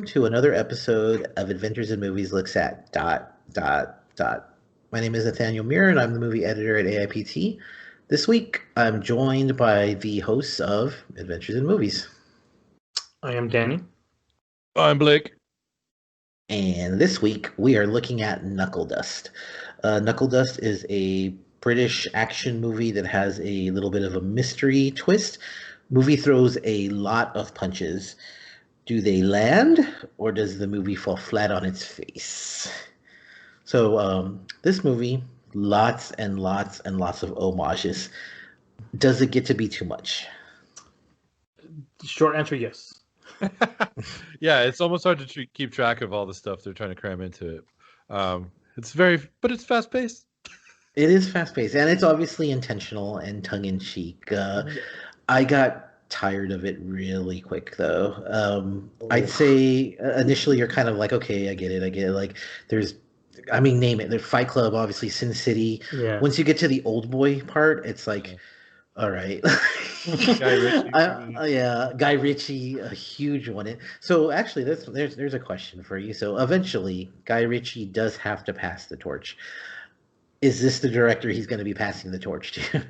welcome to another episode of Adventures in Movies Looks at dot dot dot. My name is Nathaniel Muir, and I'm the movie editor at AIPT. This week, I'm joined by the hosts of Adventures in Movies. I am Danny. I'm Blake. And this week, we are looking at Knuckledust. Knuckledust is a British action movie that has a little bit of a mystery twist. Movie throws a lot of punches. Do they land, or does the movie fall flat on its face? So this movie, lots and lots and lots of homages. Does it get to be too much? Short answer, yes. Yeah, it's almost hard to keep track of all the stuff they're trying to cram into it. But it's fast paced. It is fast paced, and it's obviously intentional and tongue in cheek. I got tired of it really quick, though. I'd say initially you're kind of like, okay, I get it. Like, name it. There's Fight Club, obviously, Sin City. Yeah. Once you get to the old boy part, it's like, all right. Guy Ritchie. Guy Ritchie, a huge one. So actually, there's a question for you. So eventually, Guy Ritchie does have to pass the torch. Is this the director he's going to be passing the torch to?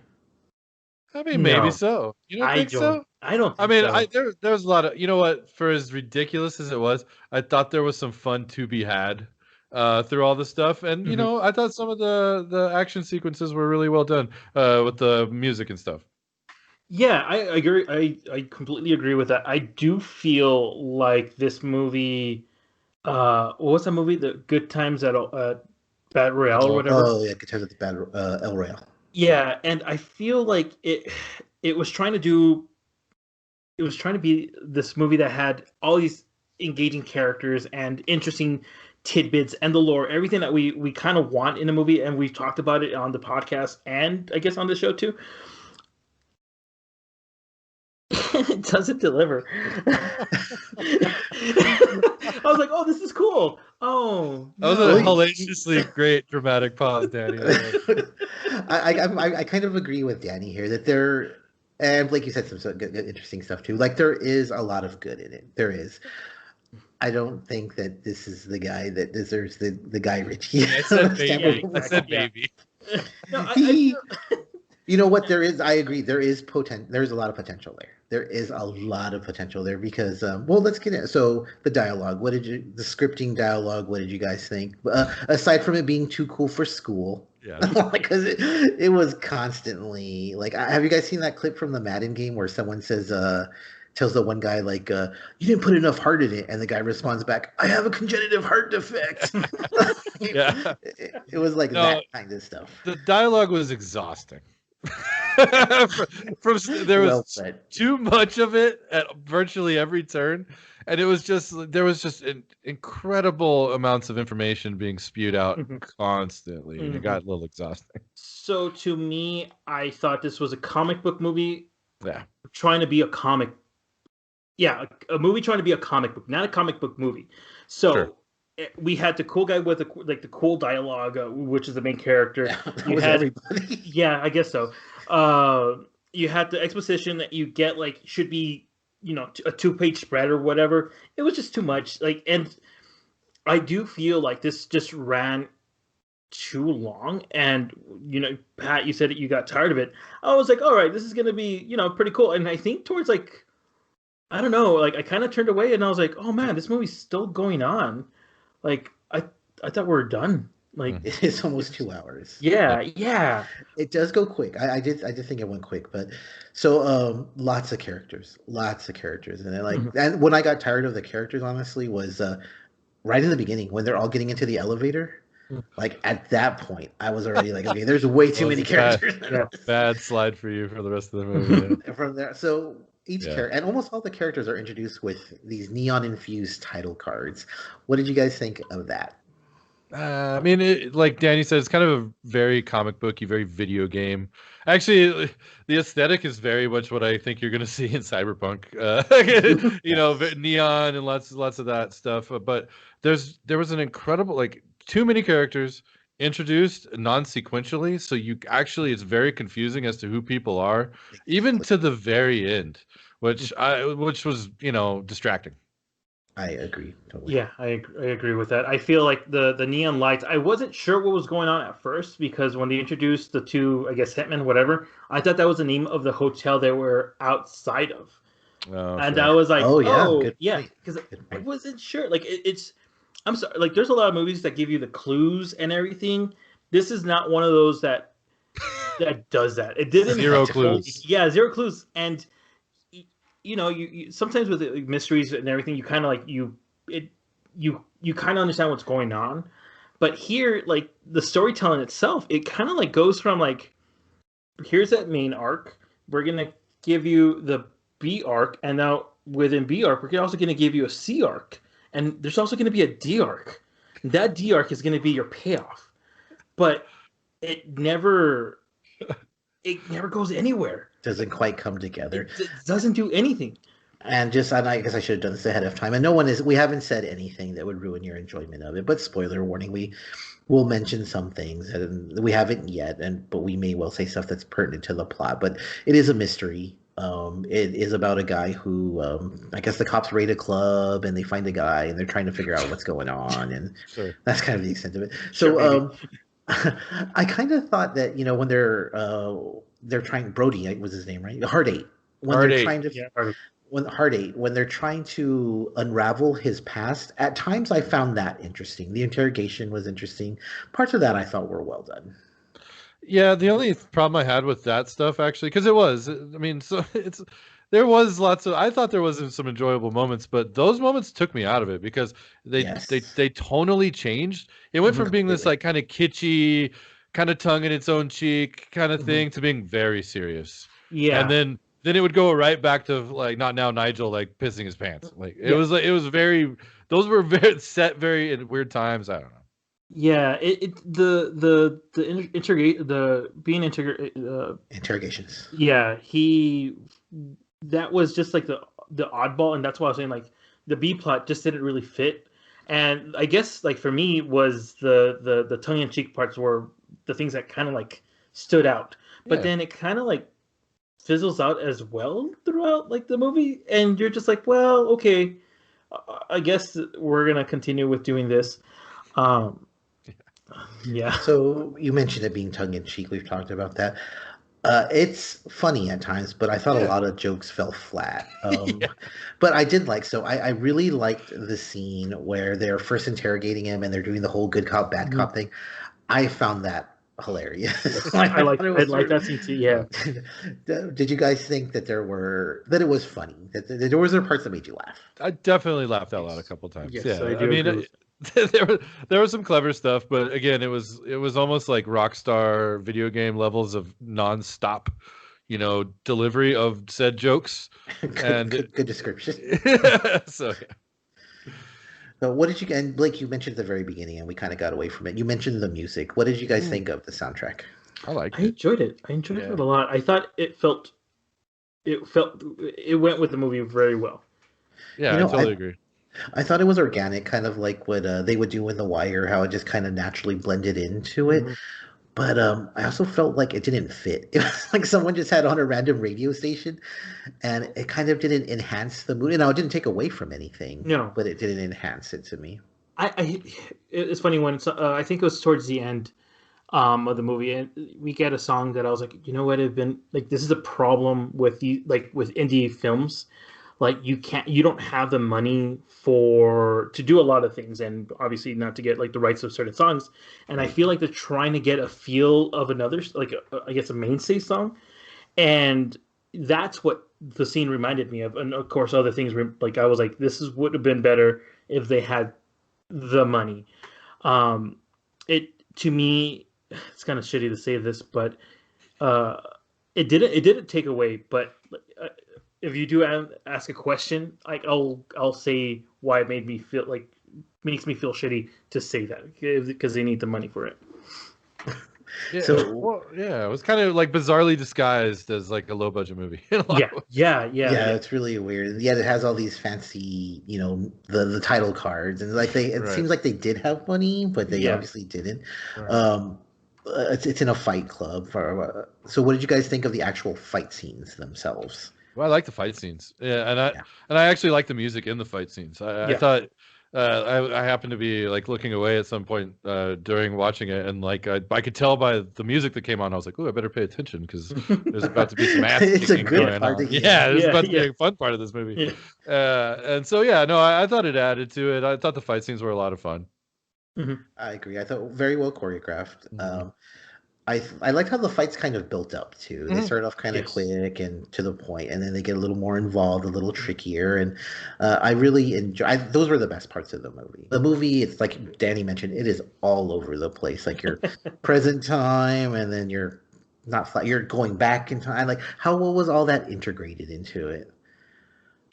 I mean, maybe so. You don't think so? I don't. I mean, there was a lot of, you know what? For as ridiculous as it was, I thought there was some fun to be had through all the stuff, and you know, I thought some of the action sequences were really well done with the music and stuff. Yeah, I agree. I completely agree with that. I do feel like this movie. What was that movie? The Good Times at Bat Royale or whatever. Oh yeah, Good Times at the Bat El Royale. Yeah, and I feel like it was trying to be this movie that had all these engaging characters and interesting tidbits and the lore, everything that we kind of want in a movie, and we've talked about it on the podcast and I guess on the show too. It doesn't deliver. I was like, oh, this is cool. Oh, that was a hellaciously great dramatic pause, Danny. I kind of agree with Danny here that there, and Blake, you said some good, interesting stuff too. Like, there is a lot of good in it. There is. I don't think that this is the guy that deserves the Guy Ritchie. I said baby. I said baby. No, you know what? There is. I agree. There is potential. There's a lot of potential there. There is a lot of potential there because, well, let's get it. So the dialogue. The scripting dialogue? What did you guys think? Aside from it being too cool for school, yeah, because it was constantly like. Have you guys seen that clip from the Madden game where someone says, tells the one guy like, "You didn't put enough heart in it," and the guy responds back, "I have a congenital heart defect." Yeah, it was like that kind of stuff. The dialogue was exhausting. There was too much of it at virtually every turn, and there was just incredible amounts of information being spewed out constantly, and it got a little exhausting. So to me, I thought this was a comic book movie. Yeah, trying to be a comic. Yeah, a movie trying to be a comic book, not a comic book movie. So. Sure. We had the cool guy with the cool dialogue, which is the main character. Yeah, you had everybody. Yeah, I guess so. You had the exposition that you get should be, a 2-page spread or whatever. It was just too much. And I do feel like this just ran too long. And Pat, you said that you got tired of it. I was like, all right, this is gonna be pretty cool. And I think towards I don't know, I kind of turned away and I was like, oh man, this movie's still going on. I thought we were done. It's almost 2 hours. Yeah. It does go quick. I did think it went quick, but so lots of characters, and and when I got tired of the characters, honestly, was right in the beginning when they're all getting into the elevator. At that point, I was already like, okay, there's way too many characters. Bad slide for you for the rest of the movie. Yeah. From there, so. Each character, and almost all the characters are introduced with these neon-infused title cards. What did you guys think of that? I mean, like Danny said, it's kind of a very comic booky, very video game. Actually, the aesthetic is very much what I think you're going to see in Cyberpunk. Neon and lots of that stuff. But there was an incredible, too many characters introduced non-sequentially, so it's very confusing as to who people are, even to the very end, which was distracting. I agree totally. Yeah, I agree with that. I feel like the neon lights. I wasn't sure what was going on at first because when they introduced the two, I guess hitmen, whatever, I thought that was the name of the hotel they were outside of, Oh, and I sure. was like, Oh yeah, oh good yeah, point. because Good I point. wasn't sure. Like it's, I'm sorry. Like there's a lot of movies that give you the clues and everything. This is not one of those that does that. It didn't Zero hold. clues. Yeah, zero clues. And you sometimes with mysteries and everything, you kind of like it you kind of understand what's going on. But here, like the storytelling itself, it kind of like goes from like here's that main arc. We're gonna give you the B arc, and now within B arc, we're also gonna give you a C arc, and there's also gonna be a D arc. That D arc is gonna be your payoff, but it never it never goes anywhere. Doesn't quite come together. It doesn't do anything. And I guess I should have done this ahead of time. And we haven't said anything that would ruin your enjoyment of it. But spoiler warning, we will mention some things, and we haven't yet, but we may well say stuff that's pertinent to the plot. But it is a mystery. It is about a guy who, I guess the cops raid a club and they find a guy and they're trying to figure out what's going on, and Sure. that's kind of the extent of it. Sure, So, maybe. I kind of thought that when they're trying Brody was his name, right? Heart Eight. When Hard they're eight. trying to Yeah. when Heart Eight, when they're trying to unravel his past, at times I found that interesting. The interrogation was interesting. Parts of that I thought were well done. Yeah, the only problem I had with that stuff actually, because it was, I mean, so there was lots of, I thought there was some enjoyable moments, but those moments took me out of it because Yes. they tonally changed. It went from being this Completely. like kind of kitschy, kind of tongue in its own cheek kind of Mhm. thing to being very serious, and Yeah. then it would go right back to like not now Nigel like pissing his pants. Yeah. It was very, those were very set very in weird times. I don't know. Yeah. Integrate the being integrate. Interrogations. Yeah. He that was just like the oddball, and that's why I was saying like the B plot just didn't really fit. And I guess like for me was the tongue in cheek parts were the things that kind of like stood out. But Yeah. then it kind of like fizzles out as well throughout like the movie, and you're just like, well, okay, I guess we're gonna continue with doing this. Um, yeah, So you mentioned it being tongue in cheek. We've talked about that. It's funny at times, but I thought a Yeah. lot of jokes fell flat. Yeah. But I did like, so I really liked the scene where they're first interrogating him and they're doing the whole good cop, bad Mhm. cop thing. I found that hilarious. yes, Like, I thought it I was. like that scene too. Yeah, Did you guys think that that it was funny? There was there parts that made you laugh? I definitely laughed out loud a yes, couple times. yes, I Yeah, I do mean, agree with there was some clever stuff, but again, it was almost like Rockstar video game levels of nonstop, delivery of said jokes, Good, and good, good description. so yeah. But what did you and Blake? You mentioned at the very beginning, and we kind of got away from it. You mentioned the music. What did you guys Ooh, think of the soundtrack? I liked I it. enjoyed it. I enjoyed Yeah, it a lot. I thought it went with the movie very well. yeah, You I know, totally agree. I thought it was organic, kind of like what they would do in The Wire, how it just kind of naturally blended into it. Mhm. But I also felt like it didn't fit. It was like someone just had on a random radio station, and it kind of didn't enhance the mood. Now, it didn't take away from anything, No, but it didn't enhance it to me. I it's funny when I think it was towards the end of the movie, and we get a song that I was like, you know what, have been like this is a problem with the like with indie films, like you don't have the money for to do a lot of things, and obviously not to get like the rights of certain songs, and I Right. feel like they're trying to get a feel of another like I guess a mainstay song, and that's what the scene reminded me of, and of course other things like I was like this is would have been better if they had the money. um it to me it's kind of shitty to say this, but uh it didn't take away, but uh, if you do ask a question, like I'll say why it made me feel like makes me feel shitty to say that because they need the money for it. Yeah, So well, yeah, it was kind of like bizarrely disguised as like a low budget movie in a lot Yeah, of ways. yeah, yeah, yeah, yeah, it's really weird. Yet it has all these fancy, the title cards, and like it Right, seems like they did have money, but they yeah. obviously didn't. right. Um, it's in a fight club. So, what did you guys think of the actual fight scenes themselves? Well, I like the fight scenes. Yeah, Yeah. and I actually like the music in the fight scenes. I Yeah. thought I happened to be like looking away at some point during watching it, and like I could tell by the music that came on, I was like, "Oh, I better pay attention because there's about to be some ass It's a kicking good going part on." of Yeah, there's Yeah, about to be yeah, a fun part of this movie. yeah. And so yeah, no, I thought it added to it. I thought the fight scenes were a lot of fun. Hmm. I agree. I thought very well choreographed. Hmm. I liked how the fights kind of built up too. They Hmm. start off kind of Yes. quick and to the point, and then they get a little more involved, a little trickier. And I really enjoy. Those were the best parts of the movie. The movie, it's like Danny mentioned, it is all over the place. Like your present time, and then you're not. You're going back in time. Like how well was all that integrated into it?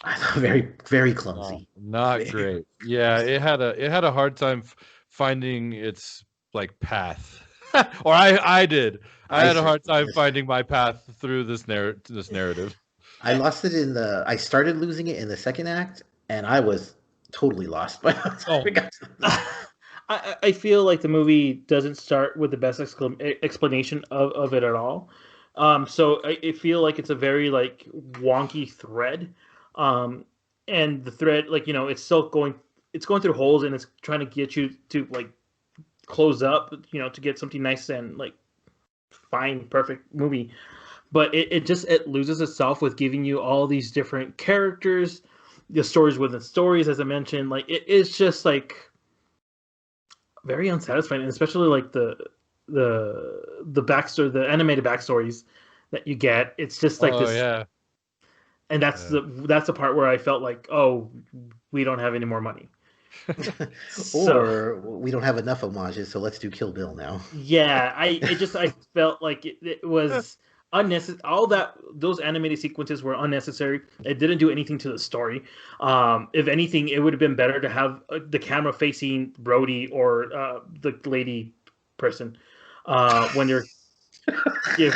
I thought very very No, clumsy. not great. Yeah, it had a hard time finding its like path. Or I did. I I had a hard certainly time did. finding my path through this narrative. I lost it in the. I started losing it in the second act, and I was totally lost by the time Oh, we got to the. I feel like the movie doesn't start with the best explanation of it at all. So I feel like it's a very like wonky thread, um, and the thread like it's still it's going through holes and it's trying to get you to like close up, to get something nice and like fine, perfect movie. But it loses itself with giving you all these different characters, the stories within stories, as I mentioned. Like it's just like very unsatisfying, and especially like the backstory, the animated backstories that you get. It's just like oh this, yeah. and that's the part where I felt like, oh, we don't have any more money. So Or we don't have enough homages, so let's do Kill Bill now. yeah, I felt like it was unnecessary. All that those animated sequences were unnecessary. It didn't do anything to the story. If anything, it would have been better to have the camera facing Brody or the lady person when they're give.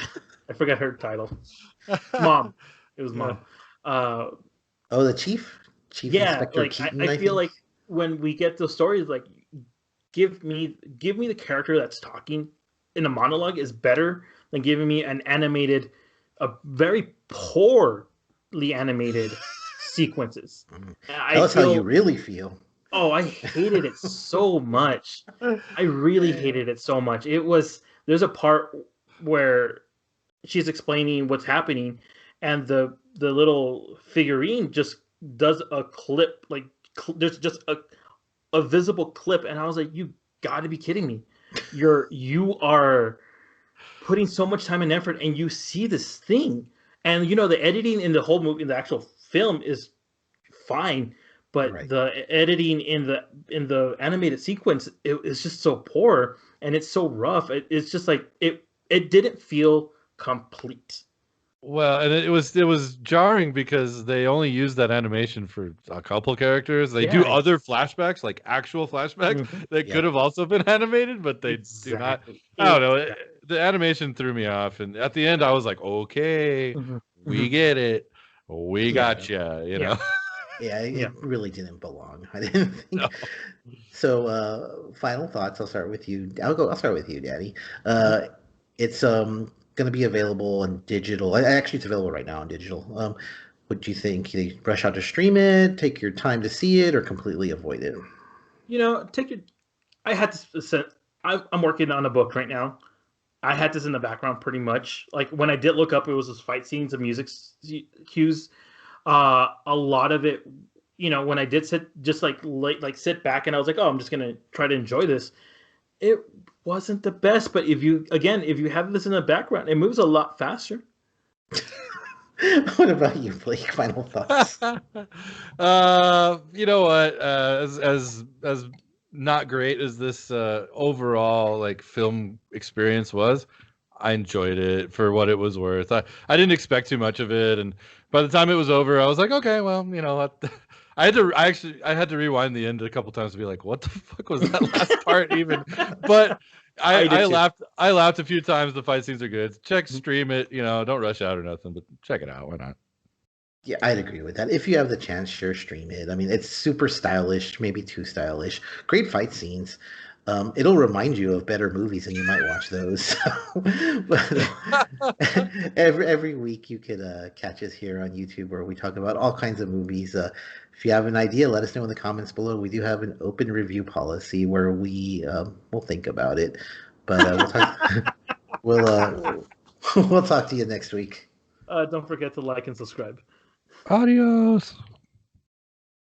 I forgot her title. Mom. It was Yeah. mom. Uh, Oh, the chief, Chief yeah, Inspector like I Keaton, I feel think. like when we get those stories, like give me the character that's talking in a monologue is better than giving me an animated, a very poorly animated sequences. I Tell us how you feel, really feel. oh, I hated it so much. I really hated it so much. There's a part where she's explaining what's happening, and the little figurine just does a clip, like there's just a visible clip, and I was like, you got to be kidding me. You are putting so much time and effort, and you see this thing, and the editing in the whole movie, in the actual film, is fine, but Right. the editing in the animated sequence is just so poor, and it's so rough. It's just like it didn't feel complete. Well, and it was jarring because they only use that animation for a couple characters. They do Yeah, other flashbacks, like actual flashbacks mhm, that could Yep. have also been animated, but they do not. exactly, I don't know. exactly. The animation threw me off, and at the end, I was like, "Okay, Hmm. we get it. We Yeah, gotcha." You yeah, know. Yeah, yeah. it really didn't belong. I didn't No. think. So, final thoughts. I'll start with you. I'll start with you, Daddy. Mhm. It's going to be available on digital. Actually, it's available right now on digital. What do you think? You rush out to stream it, take your time to see it, or completely avoid it? Take your. I had to send. I'm working on a book right now. I had this in the background pretty much. Like when I did look up, it was those fight scenes and music cues. A lot of it, when I did sit, just like sit back, and I was like, oh, I'm just gonna try to enjoy this. It wasn't the best, but if you have this in the background, it moves a lot faster. What about you, Blake? Final thoughts? You know what? As not great as this overall like film experience was, I enjoyed it for what it was worth. I didn't expect too much of it, and by the time it was over, I was like, okay, well, you know what? I had to rewind the end a couple times to be like, what the fuck was that last part even? But I did too. I laughed a few times. The fight scenes are good. Check, stream it. You know, don't rush out or nothing, but check it out. Why not? Yeah, I'd agree with that. If you have the chance, sure, stream it. I mean, it's super stylish, maybe too stylish. Great fight scenes. It'll remind you of better movies, and you might watch those. But every week you could catch us here on YouTube, where we talk about all kinds of movies. If you have an idea, let us know in the comments below. We do have an open review policy where we will think about it, but we'll talk. We'll we'll talk to you next week. Don't forget to like and subscribe. Adios.